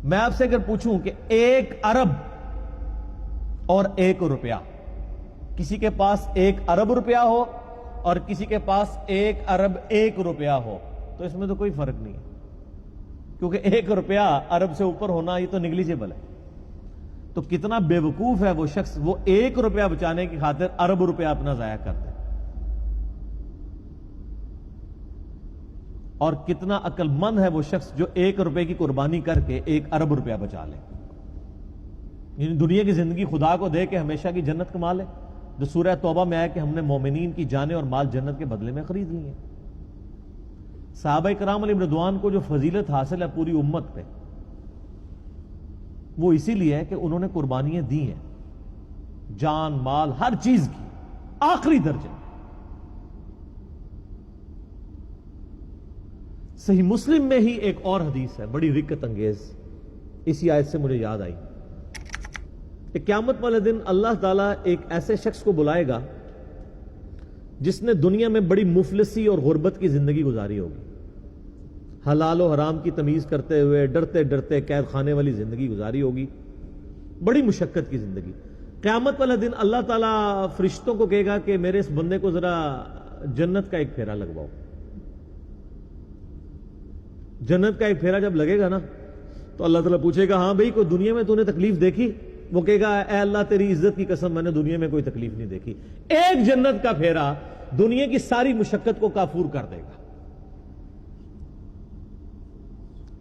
میں آپ سے اگر پوچھوں کہ 1 ارب اور 1 روپیہ، کسی کے پاس 1 ارب روپیہ ہو اور کسی کے پاس 1 ارب 1 روپیہ ہو، تو اس میں تو کوئی فرق نہیں ہے، کیونکہ 1 روپیہ ارب سے اوپر ہونا یہ تو نیگلیجیبل ہے۔ تو کتنا بے وقوف ہے وہ شخص، وہ 1 روپیہ بچانے کی خاطر ارب روپیہ اپنا ضائع کرتا ہے، اور کتنا عقل مند ہے وہ شخص جو 1 روپے کی قربانی کر کے 1 ارب روپیہ بچا لے، یعنی دنیا کی زندگی خدا کو دے کے ہمیشہ کی جنت کما لے، جو سورہ توبہ میں آیا کہ ہم نے مومنین کی جانیں اور مال جنت کے بدلے میں خرید لی ہیں۔ صحابہ کرام علیہم رضوان کو جو فضیلت حاصل ہے پوری امت پہ، وہ اسی لیے ہے کہ انہوں نے قربانیاں دی ہیں، جان مال ہر چیز کی آخری درجے۔ صحیح مسلم میں ہی ایک اور حدیث ہے بڑی رکت انگیز، اسی آیت سے مجھے یاد آئی کہ قیامت والے دن اللہ تعالیٰ ایک ایسے شخص کو بلائے گا جس نے دنیا میں بڑی مفلسی اور غربت کی زندگی گزاری ہوگی، حلال و حرام کی تمیز کرتے ہوئے ڈرتے ڈرتے قید خانے والی زندگی گزاری ہوگی، بڑی مشقت کی زندگی۔ قیامت والے دن اللہ تعالیٰ فرشتوں کو کہے گا کہ میرے اس بندے کو ذرا جنت کا ایک پھیرا لگواؤ۔ جنت کا ایک پھیرا جب لگے گا نا تو اللہ تعالیٰ پوچھے گا ہاں بھائی کوئی دنیا میں تو نے تکلیف دیکھی؟ وہ کہے گا اے اللہ تیری عزت کی قسم میں نے دنیا میں کوئی تکلیف نہیں دیکھی۔ ایک جنت کا پھیرا دنیا کی ساری مشقت کو کافور کر دے گا۔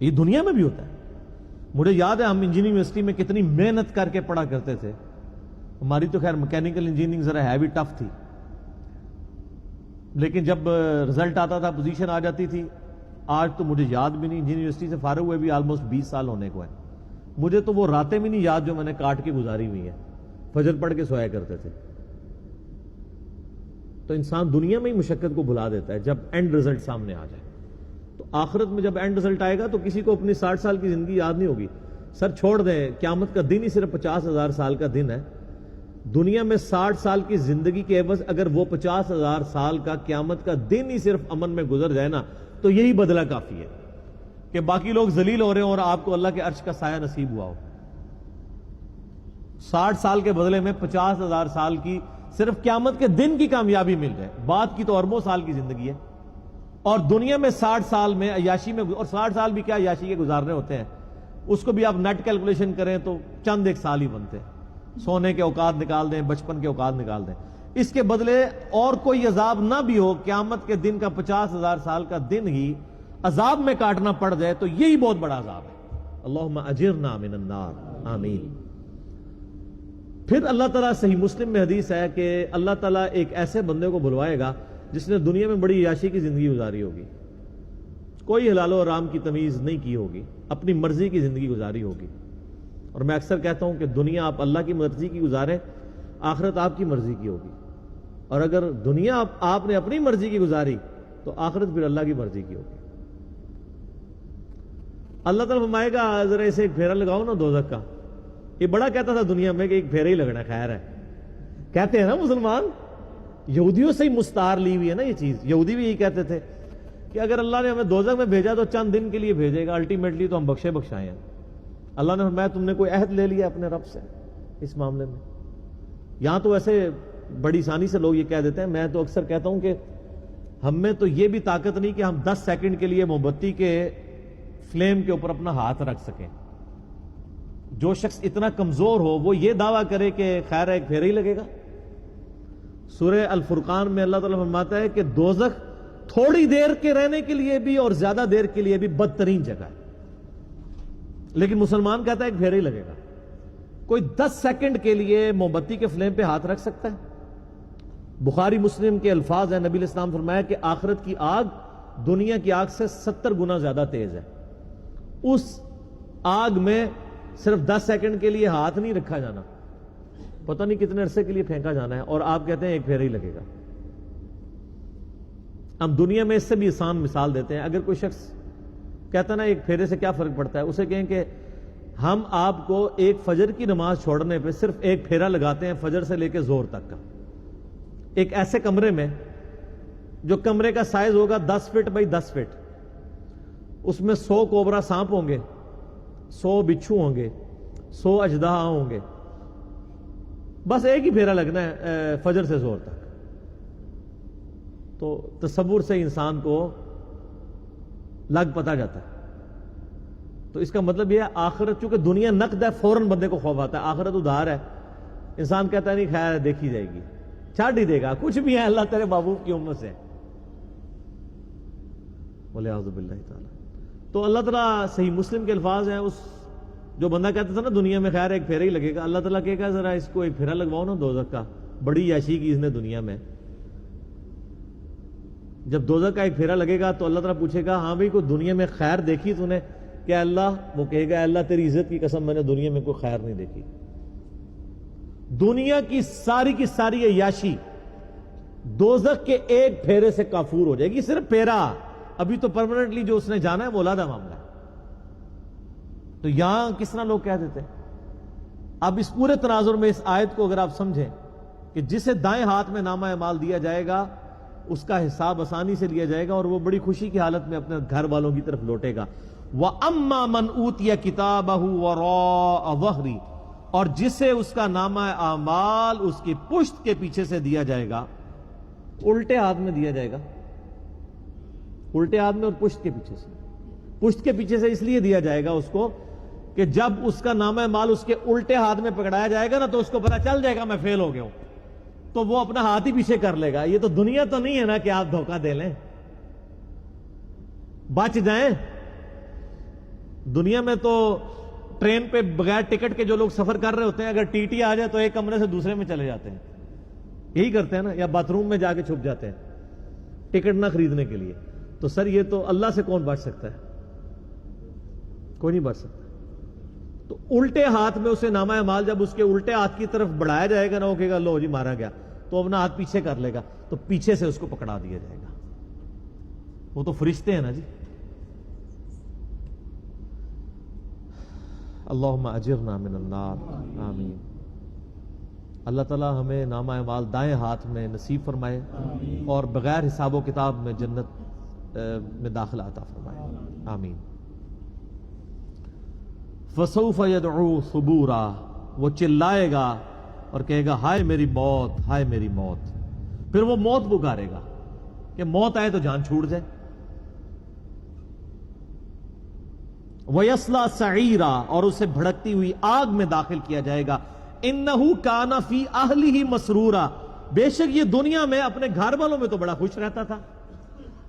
یہ دنیا میں بھی ہوتا ہے۔ مجھے یاد ہے ہم انجینئرنگ یونیورسٹی میں کتنی محنت کر کے پڑھا کرتے تھے، ہماری تو خیر میکینیکل انجینئرنگ ذرا ہیوی ٹف تھی، لیکن جب رزلٹ آتا تھا پوزیشن آ جاتی تھی۔ آج تو مجھے یاد بھی نہیں، انجینئرنگ یونیورسٹی سے فارغ ہوئے بھی آلموسٹ 20 سال ہونے کو ہے، مجھے تو وہ راتیں بھی نہیں یاد جو میں نے کاٹ کے گزاری ہوئی ہیں، فجر پڑھ کے سویا کرتے تھے۔ تو انسان دنیا میں ہی مشقت کو بھلا دیتا ہے جب اینڈ رزلٹ سامنے آ جائے۔ تو آخرت میں جب اینڈ رزلٹ آئے گا تو کسی کو اپنی 60 سال کی زندگی یاد نہیں ہوگی۔ سر چھوڑ دیں، قیامت کا دن ہی صرف 50,000 سال کا دن ہے۔ دنیا میں 60 سال کی زندگی کے عوض اگر وہ 50,000 سال کا قیامت کا دن ہی صرف امن میں گزر جائے نا تو یہی بدلہ کافی ہے کہ باقی لوگ ذلیل ہو رہے ہوں اور آپ کو اللہ کے عرش کا سایہ نصیب ہوا ہو۔ 60 سال کے بدلے میں 50,000 سال کی صرف قیامت کے دن کی کامیابی مل جائے، بات کی تو اربوں سال کی زندگی ہے، اور دنیا میں 60 سال میں عیاشی میں، اور 60 سال بھی کیا عیاشی کے گزارنے ہوتے ہیں، اس کو بھی آپ نیٹ کیلکولیشن کریں تو چند ایک سال ہی بنتے ہیں۔ سونے کے اوقات نکال دیں، بچپن کے اوقات نکال دیں، اس کے بدلے اور کوئی عذاب نہ بھی ہو، قیامت کے دن کا 50,000 سال کا دن ہی عذاب میں کاٹنا پڑ جائے تو یہی بہت بڑا عذاب ہے۔ اللہم اجرنا من النار، آمین۔ پھر اللہ تعالیٰ، صحیح مسلم میں حدیث ہے کہ اللہ تعالیٰ ایک ایسے بندے کو بلوائے گا جس نے دنیا میں بڑی عیاشی کی زندگی گزاری ہوگی، کوئی حلال و حرام کی تمیز نہیں کی ہوگی، اپنی مرضی کی زندگی گزاری ہوگی۔ اور میں اکثر کہتا ہوں کہ دنیا آپ اللہ کی مرضی کی گزاریں، آخرت آپ کی مرضی کی ہوگی، اور اگر دنیا آپ نے اپنی مرضی کی گزاری تو آخرت پھر اللہ کی مرضی کی ہوگی۔ اللہ تعالیٰ فرمائے گا ذرا اسے ایک پھیرا لگاؤ نا دوزخ کا۔ یہ بڑا کہتا تھا دنیا میں کہ ایک پھیرا ہی لگنا خیر ہے، کہتے ہیں نا مسلمان، یہودیوں سے ہی مستعار لی ہوئی ہے نا یہ چیز۔ یہودی بھی یہی کہتے تھے کہ اگر اللہ نے ہمیں دوزخ میں بھیجا تو چند دن کے لیے بھیجے گا، الٹیمیٹلی تو ہم بخشے بخشائے ہیں۔ اللہ نے فرمایا تم نے کوئی عہد لے لیا اپنے رب سے اس معاملے میں؟ یہاں تو ایسے بڑی آسانی سے لوگ یہ کہہ دیتے ہیں، میں تو اکثر کہتا ہوں کہ ہم میں تو یہ بھی طاقت نہیں کہ ہم 10 سیکنڈ کے لیے موم بتی کے فلیم کے اوپر اپنا ہاتھ رکھ سکیں۔ جو شخص اتنا کمزور ہو وہ یہ دعویٰ کرے کہ خیر ایک پھیرا ہی لگے گا۔ سورہ الفرقان میں اللہ تعالیٰ فرماتا ہے کہ دوزخ تھوڑی دیر کے رہنے کے لیے بھی اور زیادہ دیر کے لیے بھی بدترین جگہ ہے، لیکن مسلمان کہتا ہے ایک پھیرا ہی لگے گا۔ کوئی 10 سیکنڈ کے لیے موم بتی کے فلیم پہ ہاتھ رکھ سکتا ہے؟ بخاری مسلم کے الفاظ ہیں، نبی علیہ السلام فرمایا کہ آخرت کی آگ دنیا کی آگ سے 70 گنا زیادہ تیز ہے۔ اس آگ میں صرف 10 سیکنڈ کے لیے ہاتھ نہیں رکھا جانا، پتہ نہیں کتنے عرصے کے لیے پھینکا جانا ہے، اور آپ کہتے ہیں ایک پھیرا ہی لگے گا۔ ہم دنیا میں اس سے بھی آسان مثال دیتے ہیں۔ اگر کوئی شخص کہتا نا ایک پھیرے سے کیا فرق پڑتا ہے، اسے کہیں کہ ہم آپ کو ایک فجر کی نماز چھوڑنے پہ صرف ایک پھیرا لگاتے ہیں، فجر سے لے کے زور تک کا، ایک ایسے کمرے میں جو کمرے کا سائز ہوگا 10 فٹ بائی 10 فٹ، اس میں 100 کوبرا سانپ ہوں گے، 100 بچھو ہوں گے، 100 اژدہا ہوں گے، بس ایک ہی پھیرا لگنا ہے فجر سے زور تک. تو تصور سے انسان کو لگ پتا جاتا ہے. تو اس کا مطلب یہ ہے آخرت، چونکہ دنیا نقد ہے، فوراً بندے کو خوف آتا ہے. آخرت ادھار ہے، انسان کہتا ہے نہیں خیر دیکھی جائے گی، چھاڑ ہی دے گا، کچھ بھی ہے اللہ تیرے محبوب کی امت سے. بولے اعوذ باللہ تعالی. تو اللہ تعالیٰ، صحیح مسلم کے الفاظ ہیں، اس جو بندہ کہتا تھا نا دنیا میں خیر ایک پھیرا ہی لگے گا، اللہ تعالیٰ کہے گا ذرا اس کو ایک پھیرا لگواؤ نا دوزخ کا، بڑی یاشی کی اس نے دنیا میں. جب دوزخ کا ایک پھیرا لگے گا تو اللہ تعالیٰ پوچھے گا ہاں بھائی کوئی دنیا میں خیر دیکھی تو نے؟ کہ اللہ، وہ کہے گا اللہ تیری عزت کی قسم میں نے دنیا میں کوئی خیر نہیں دیکھی. دنیا کی ساری عیاشی دوزخ کے ایک پھیرے سے کافور ہو جائے گی. صرف پھیرا، ابھی تو پرماننٹلی جو اس نے جانا ہے وہ علیحدہ معاملہ ہے. تو یہاں کس طرح لوگ کہہ دیتے ہیں. اب اس پورے تناظر میں اس آیت کو اگر آپ سمجھیں کہ جسے دائیں ہاتھ میں نامہ اعمال دیا جائے گا اس کا حساب آسانی سے لیا جائے گا اور وہ بڑی خوشی کی حالت میں اپنے گھر والوں کی طرف لوٹے گا. وَأَمَّا مَنْ أُوتِيَ كِتَابَهُ وَرَاءَ ظَهْرِهِ، اور جسے اس کا نامہ اعمال اس کی پشت کے پیچھے سے دیا جائے گا، الٹے ہاتھ میں دیا جائے گا، الٹے ہاتھ میں اور پشت کے پیچھے سے. پشت کے پیچھے سے اس لیے دیا جائے گا اس کو کہ جب اس کا نامہ اعمال اس کے الٹے ہاتھ میں پکڑایا جائے گا نا تو اس کو پتہ چل جائے گا میں فیل ہو گیا ہوں، تو وہ اپنا ہاتھ ہی پیچھے کر لے گا. یہ تو دنیا تو نہیں ہے نا کہ آپ دھوکہ دے لیں، بچ جائیں. دنیا میں تو ٹرین پہ بغیر ٹکٹ کے جو لوگ سفر کر رہے ہوتے ہیں اگر ٹی ٹی آ جائے تو ایک کمرے سے دوسرے میں چلے جاتے ہیں، یہی کرتے ہیں نا، یا باتھ روم میں جا کے چھپ جاتے ہیں ٹکٹ نہ خریدنے کے لیے. تو سر یہ تو اللہ سے کون بچ سکتا ہے؟ کوئی نہیں بچ سکتا. تو الٹے ہاتھ میں اسے نامہ اعمال جب اس کے الٹے ہاتھ کی طرف بڑھایا جائے گا نا، وہ کہے گا لو جی مارا گیا، تو اپنا ہاتھ پیچھے کر لے گا تو پیچھے سے اس کو پکڑا دیا جائے گا. وہ تو فرشتے ہیں نا جی. اللہم اجرنا من النار، آمین. اللہ تعالیٰ ہمیں نامہ اعمال دائیں ہاتھ میں نصیب فرمائے اور بغیر حساب و کتاب میں جنت میں داخلہ عطا فرمائے، آمین. فَسَوْفَ يَدْعُو ثُبُورًا، وہ چلائے گا اور کہے گا ہائے میری موت، ہائے میری موت. پھر وہ موت پکارے گا کہ موت آئے تو جان چھوٹ جائے. وَيَصْلَىٰ سَعِيرًا، اور اسے بھڑکتی ہوئی آگ میں داخل کیا جائے گا. إِنَّهُ كَانَ فِي أَهْلِهِ مَسْرُورًا، بے شک یہ دنیا میں اپنے گھر والوں میں تو بڑا خوش رہتا تھا.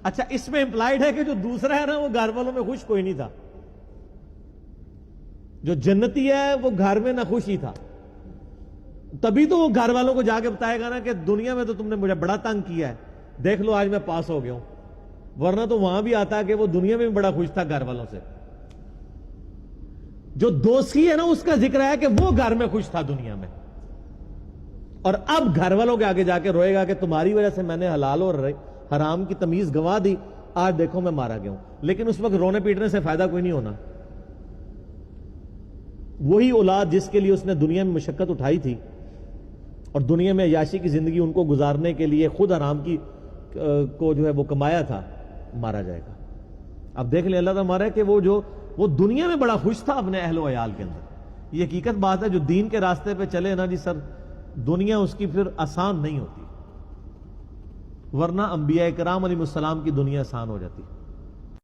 اچھا اس میں امپلائیڈ ہے کہ جو دوسرا ہے نا وہ گھر والوں میں خوش کوئی نہیں تھا. جو جنتی ہے وہ گھر میں نہ خوش ہی تھا. تبھی تو وہ گھر والوں کو جا کے بتائے گا نا کہ دنیا میں تو تم نے مجھے بڑا تنگ کیا ہے، دیکھ لو آج میں پاس ہو گیا ہوں. ورنہ تو وہاں بھی آتا کہ وہ دنیا میں بھی بڑا خوش تھا گھر والوں سے. جو دوستی ہے نا اس کا ذکر ہے کہ وہ گھر میں خوش تھا دنیا میں، اور اب گھر والوں کے آگے جا کے روئے گا کہ تمہاری وجہ سے میں نے حلال اور حرام کی تمیز گنوا دی، آج دیکھو میں مارا گیا ہوں. لیکن اس وقت رونے پیٹنے سے فائدہ کوئی نہیں ہونا. وہی اولاد جس کے لیے اس نے دنیا میں مشقت اٹھائی تھی اور دنیا میں عیاشی کی زندگی ان کو گزارنے کے لیے خود حرام کی کو جو ہے وہ کمایا تھا، مارا جائے گا. اب دیکھ لیں اللہ تعالیٰ مارا ہے کہ وہ دنیا میں بڑا خوش تھا اپنے اہل و عیال کے اندر. یہ حقیقت بات ہے، جو دین کے راستے پہ چلے نا جی سر، دنیا اس کی پھر آسان نہیں ہوتی، ورنہ انبیاء کرام علیہ السلام کی دنیا آسان ہو جاتی.